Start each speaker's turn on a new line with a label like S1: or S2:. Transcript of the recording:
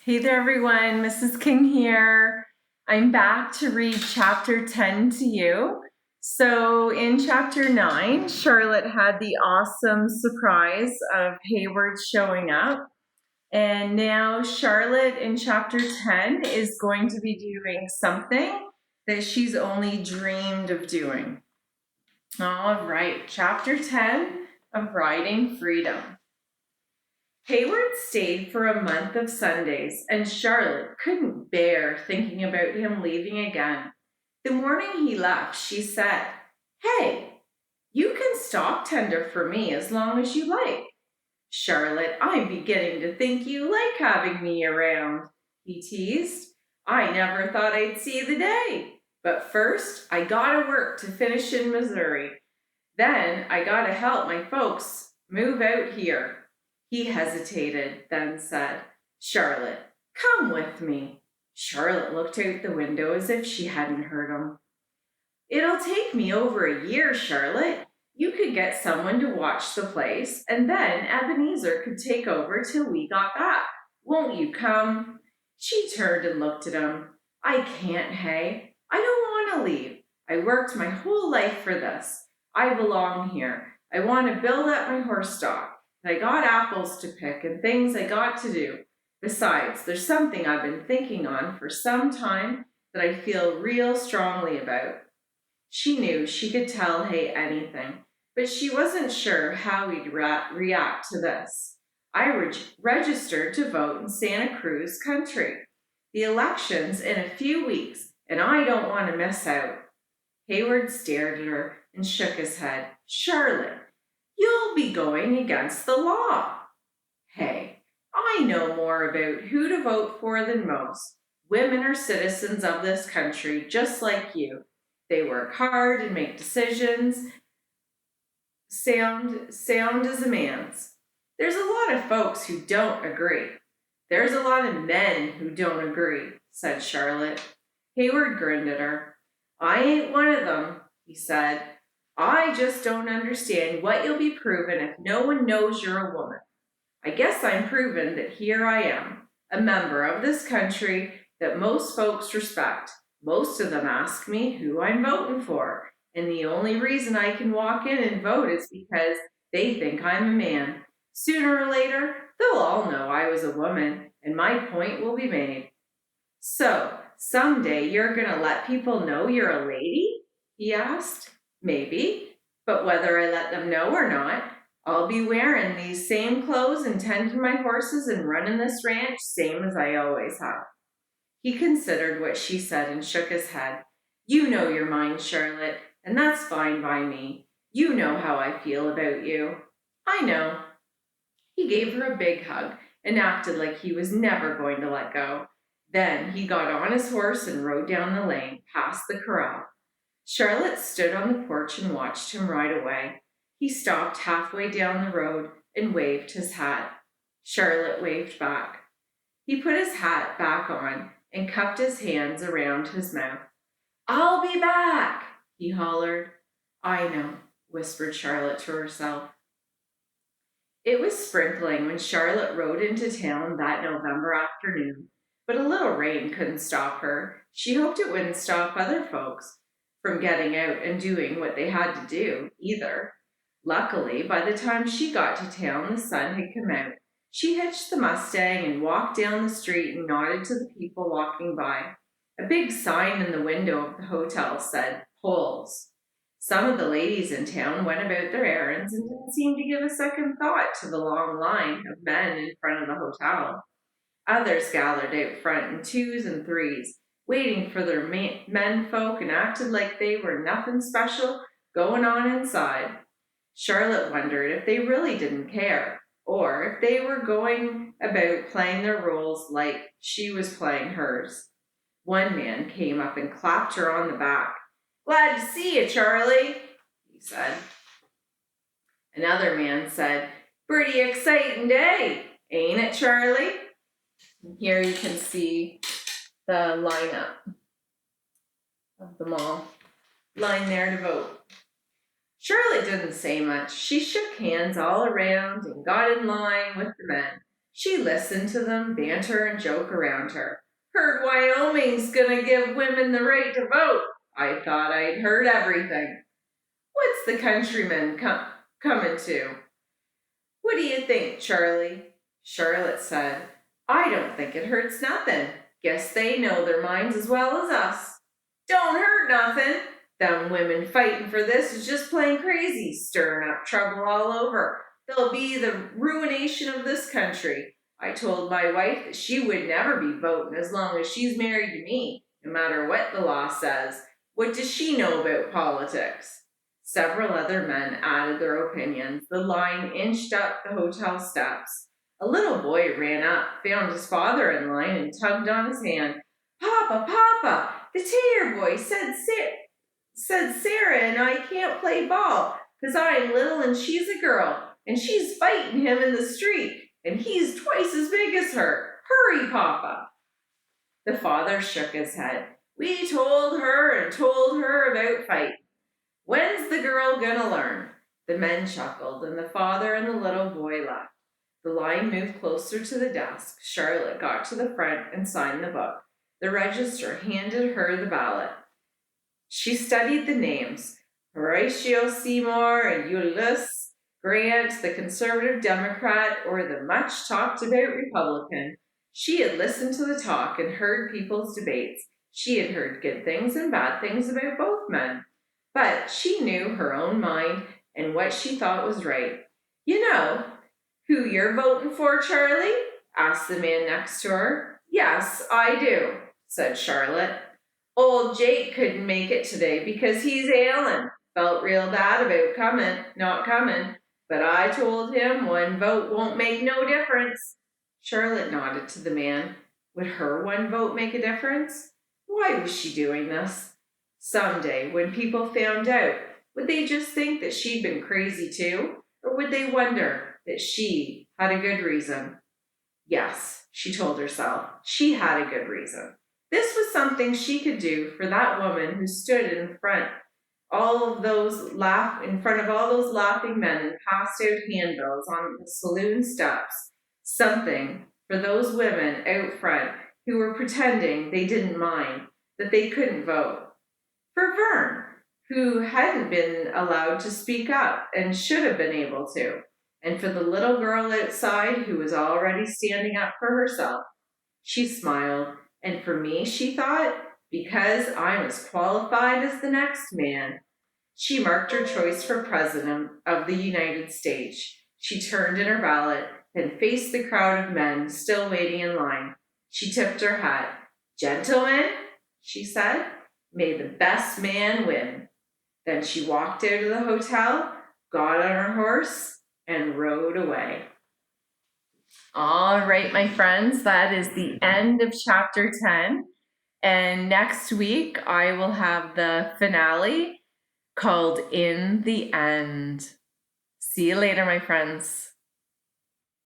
S1: Hey there, everyone. Mrs. King here. I'm back to read chapter 10 to you. So, in chapter 9, Charlotte had the awesome surprise of Hayward showing up. And now, Charlotte in chapter 10 is going to be doing something that she's only dreamed of doing. All right, chapter 10 of Riding Freedom. Hayward stayed for a month of Sundays, and Charlotte couldn't bear thinking about him leaving again. The morning he left, she said, "Hey, you can stalk tender for me as long as you like." "Charlotte, I'm beginning to think you like having me around," he teased. "I never thought I'd see the day. But first, I gotta work to finish in Missouri. Then I gotta help my folks move out here." He hesitated, then said, "Charlotte, come with me." Charlotte looked out the window as if she hadn't heard him. "It'll take me over a year, Charlotte. You could get someone to watch the place, and then Ebenezer could take over till we got back. Won't you come?" She turned and looked at him. "I can't, Hay. I don't want to leave. I worked my whole life for this. I belong here. I want to build up my horse stock. I got apples to pick and things I got to do. Besides, there's something I've been thinking on for some time that I feel real strongly about." She knew she could tell Hay anything, but she wasn't sure how he'd react to this. "I registered to vote in Santa Cruz country. The election's in a few weeks, and I don't want to miss out." Hayward stared at her and shook his head. "Charlotte, you'll be going against the law." "Hey, I know more about who to vote for than most. Women are citizens of this country just like you. They work hard and make decisions sound as a man's. There's a lot of folks who don't agree." "There's a lot of men who don't agree," said Charlotte. Hayward grinned at her. "I ain't one of them," he said. "I just don't understand what you'll be proving if no one knows you're a woman. I guess I'm proving that here I am, a member of this country that most folks respect. Most of them ask me who I'm voting for, and the only reason I can walk in and vote is because they think I'm a man. Sooner or later, they'll all know I was a woman, and my point will be made." "So, someday you're gonna let people know you're a lady?" he asked. "Maybe, but whether I let them know or not, I'll be wearing these same clothes and tending my horses and running this ranch same as I always have." He considered what she said and shook his head. "You know your mind, Charlotte, and that's fine by me. You know how I feel about you." "I know." He gave her a big hug and acted like he was never going to let go. Then he got on his horse and rode down the lane, past the corral. Charlotte stood on the porch and watched him ride away. He stopped halfway down the road and waved his hat. Charlotte waved back. He put his hat back on and cupped his hands around his mouth. "I'll be back," he hollered. "I know," whispered Charlotte to herself. It was sprinkling when Charlotte rode into town that November afternoon, but a little rain couldn't stop her. She hoped it wouldn't stop other folks from getting out and doing what they had to do, either. Luckily, by the time she got to town, the sun had come out. She hitched the Mustang and walked down the street and nodded to the people walking by. A big sign in the window of the hotel said, "Polls." Some of the ladies in town went about their errands and didn't seem to give a second thought to the long line of men in front of the hotel. Others gathered out front in twos and threes, waiting for their men folk and acted like they were nothing special going on inside. Charlotte wondered if they really didn't care, or if they were going about playing their roles like she was playing hers. One man came up and clapped her on the back. "Glad to see you, Charlie," he said. Another man said, "Pretty exciting day, ain't it, Charlie?" And here you can see the lineup of them all lying there to vote. Charlotte didn't say much. She shook hands all around and got in line with the men. She listened to them banter and joke around her. Heard Wyoming's gonna give women the right to vote. I thought I'd heard everything. What's the countryman coming to? What do you think, Charlie? Charlotte said, I don't think it hurts nothing. Guess they know their minds as well as us. Don't hurt nothing. Them women fighting for this is just plain crazy, stirring up trouble all over. They'll be the ruination of this country. I told my wife that she would never be voting as long as she's married to me, no matter what the law says. What does she know about politics? Several other men added their opinions. The line inched up the hotel steps. A little boy ran up, found his father in line, and tugged on his hand. Papa, Papa, the Taylor boy said Sarah and I can't play ball because I'm little and she's a girl, and she's fighting him in the street, and he's twice as big as her. Hurry, Papa. The father shook his head. We told her about fighting. When's the girl gonna learn? The men chuckled, and the father and the little boy left. The line moved closer to the desk. Charlotte got to the front and signed the book. The registrar handed her the ballot. She studied the names. Horatio Seymour and Ulysses Grant, the conservative Democrat or the much talked about Republican. She had listened to the talk and heard people's debates. She had heard good things and bad things about both men. But she knew her own mind and what she thought was right. You know who you're voting for, Charlie? Asked the man next to her. Yes, I do, said Charlotte. Old Jake couldn't make it today because he's ailing. Felt real bad about not coming. But I told him one vote won't make no difference. Charlotte nodded to the man. Would her one vote make a difference? Why was she doing this? Someday, when people found out, would they just think that she'd been crazy too? Or would they wonder that she had a good reason? Yes, she told herself, she had a good reason. This was something she could do for that woman who stood in front in front of all those laughing men and passed out handbills on the saloon steps. Something for those women out front who were pretending they didn't mind, that they couldn't vote. For Vern, who hadn't been allowed to speak up and should have been able to. And for the little girl outside who was already standing up for herself. She smiled. And for me, she thought, because I'm as qualified as the next man. She marked her choice for President of the United States. She turned in her ballot, then faced the crowd of men still waiting in line. She tipped her hat. Gentlemen, she said, may the best man win. Then she walked out of the hotel, got on her horse, and rode away. All right, my friends, that is the end of chapter 10. And next week, I will have the finale called In the End. See you later, my friends.